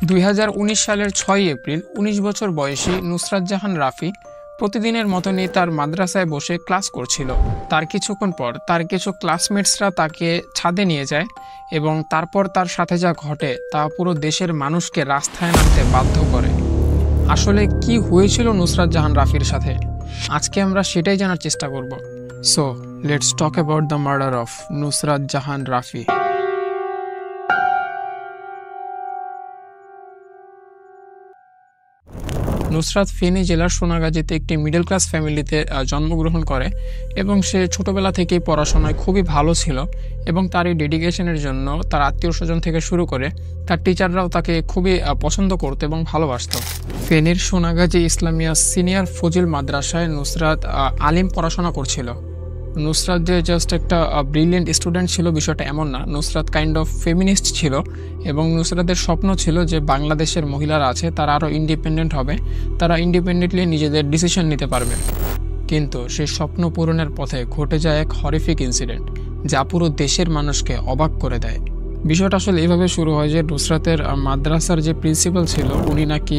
2019 সালের 6 এপ্রিল 19 বছর বয়সী নুসরাত জাহান রাফি প্রতিদিনের মতনই তার মাদ্রাসায় বসে ক্লাস করছিল। তার কিছুক্ষণ পর তার কিছু ক্লাসমেটসরা তাকে ছাদে নিয়ে যায় এবং তারপর তার সাথে যা ঘটে তা পুরো দেশের মানুষকে রাস্তায় নামতে বাধ্য করে। আসলে কি হয়েছিল নুসরাত জাহান রাফির সাথে, আজকে আমরা সেটাই জানার চেষ্টা করব। So let's talk about the murder of Nusrat Jahan Rafi. Nusrat Feni জেলার সোনাগাজীতে একটি মিডল ক্লাস ফ্যামিলিতে জন্মগ্রহণ করে এবং সে ছোটবেলা থেকেই পড়াশোনায় খুবই ভালো ছিল এবং তার এই ডেডিকেশনের জন্য তার আত্মীয় স্বজন থেকে শুরু করে তার টিচাররাও তাকে খুবই পছন্দ করতো এবং ভালোবাসত। ফেনীর সোনাগাজী ইসলামিয়া সিনিয়র ফজিল মাদ্রাসায় নুসরাত আলিম পড়াশোনা করছিল। নুসরাত যে জাস্ট একটা ব্রিলিয়েন্ট স্টুডেন্ট ছিল বিষয়টা এমন না, নুসরাত কাইন্ড অফ ফেমিনিস্ট ছিল এবং নুসরাতের স্বপ্ন ছিল যে বাংলাদেশের মহিলারা আছে তারা আরও ইন্ডিপেন্ডেন্ট হবে, তারা ইন্ডিপেন্ডেন্টলি নিজেদের ডিসিশন নিতে পারবে। কিন্তু সেই স্বপ্ন পূরণের পথে ঘটে যায় এক হরিফিক ইনসিডেন্ট যা পুরো দেশের মানুষকে অবাক করে দেয়। বিষয়টা আসলে এইভাবে শুরু হয় যে নুসরাতের মাদ্রাসার যে প্রিন্সিপাল ছিল উনি নাকি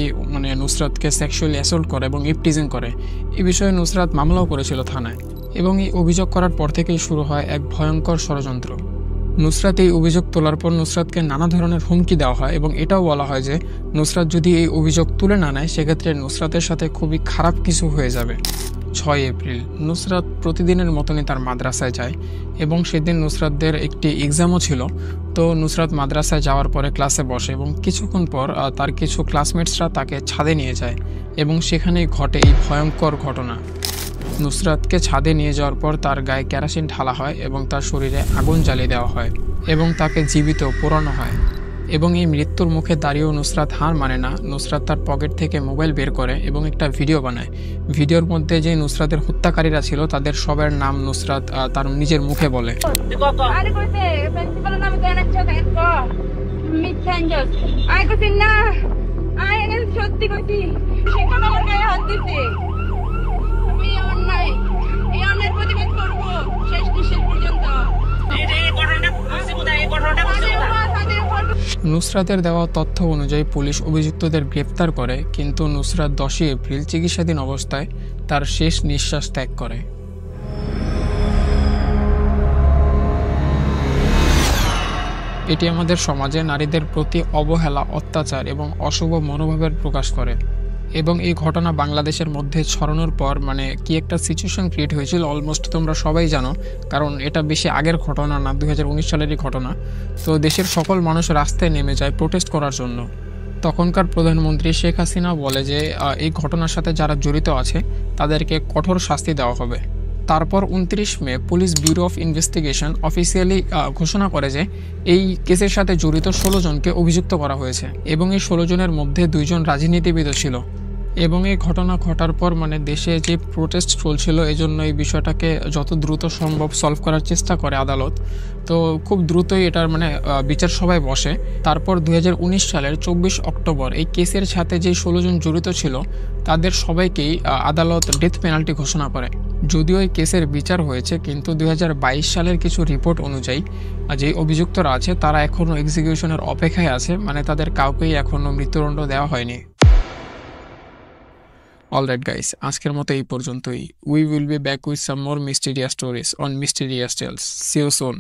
নুসরাতকে সেক্সুয়ালি অ্যাসল্ট করে এবং ইপটিজিং করে। এই বিষয়ে নুসরাত মামলাও করেছিল থানায় এবং এই অভিযোগ করার পর থেকেই শুরু হয় এক ভয়ঙ্কর ষড়যন্ত্র। নুসরাত এই অভিযোগ তোলার পর নুসরাতকে নানা ধরনের হুমকি দেওয়া হয় এবং এটাও বলা হয় যে নুসরাত যদি এই অভিযোগ তুলে না নেয় সেক্ষেত্রে নুসরাতের সাথে খুবই খারাপ কিছু হয়ে যাবে। 6 এপ্রিল নুসরাত প্রতিদিনের মতনই তার মাদ্রাসায় যায় এবং সেদিন নুসরাতদের একটি এক্সামও ছিল। তো নুসরাত মাদ্রাসায় যাওয়ার পরে ক্লাসে বসে এবং কিছুক্ষণ পর তার কিছু ক্লাসমেটসরা তাকে ছাদে নিয়ে যায় এবং সেখানেই ঘটে এই ভয়ঙ্কর ঘটনা। নুসরাতকে ছাদে নিয়ে যাওয়ার পর তার গায়ে কেরোসিন ঢালা হয় এবং তার শরীরে আগুন জ্বালিয়ে দেওয়া হয় এবং তাকে জীবিত পোড়ানো হয়। এবং এই মৃত্যুর মুখে দাঁড়িয়েও নুসরাত হার মানে না। নুসরাত তার পকেট থেকে মোবাইল বের করে এবং একটা ভিডিও বানায়। ভিডিওর মধ্যে যে নুসরাতের হত্যাকারীরা ছিল তাদের সবার নাম নুসরাত তার নিজের মুখে বলে। নুসরাতের দেওয়া তথ্য অনুযায়ী পুলিশ অভিযুক্তদের গ্রেপ্তার করে, কিন্তু নুসরাত 10 এপ্রিল চিকিৎসাধীন অবস্থায় তার শেষ নিঃশ্বাস ত্যাগ করে। এটি আমাদের সমাজে নারীদের প্রতি অবহেলা, অত্যাচার এবং অশুভ মনোভাবের প্রকাশ করে এবং এই ঘটনা বাংলাদেশের মধ্যে ছড়ানোর পর কি একটা সিচুয়েশন ক্রিয়েট হয়েছিল অলমোস্ট তোমরা সবাই জানো, কারণ এটা বেশি আগের ঘটনা না, 2019 সালেরই ঘটনা। তো দেশের সকল মানুষ রাস্তায় নেমে যায় প্রোটেস্ট করার জন্য। তখনকার প্রধানমন্ত্রী শেখ হাসিনা বলে যে এই ঘটনার সাথে যারা জড়িত আছে তাদেরকে কঠোর শাস্তি দেওয়া হবে। তারপর 29 May police bureau of investigation officially ঘোষণা করে যে এই কেসের সাথে জড়িত 16 জনকে অভিযুক্ত করা হয়েছে এবং এই 16 জনের মধ্যে 2 জন রাজনীতিবিদও ছিল। এবং এই ঘটনা ঘটার পর দেশে যে প্রোটেস্ট চলছিল এজন্য এই বিষয়টাকে যত দ্রুত সম্ভব সলভ করার চেষ্টা করে আদালত। তো খুব দ্রুতই এটার বিচার সভায় বসে। তারপর 2019 সালের 24 অক্টোবর এই কেসের সাথে যে 16 জন জড়িত ছিল তাদের সবাইকেই আদালত ডেথ পেনাল্টি ঘোষণা করে। যদিও এই কেসের বিচার হয়েছে, কিন্তু 2022 সালের কিছু রিপোর্ট অনুযায়ী যে অভিযুক্তরা আছে তারা এখনও এক্সিকিউশনের অপেক্ষায় আছে, তাদের কাউকেই এখনও মৃত্যুদণ্ড দেওয়া হয়নি। অলরাইট গাইস, আজকের মতো এই পর্যন্তই। We will be back with some more mysterious stories on Mysterious Tales. See you soon.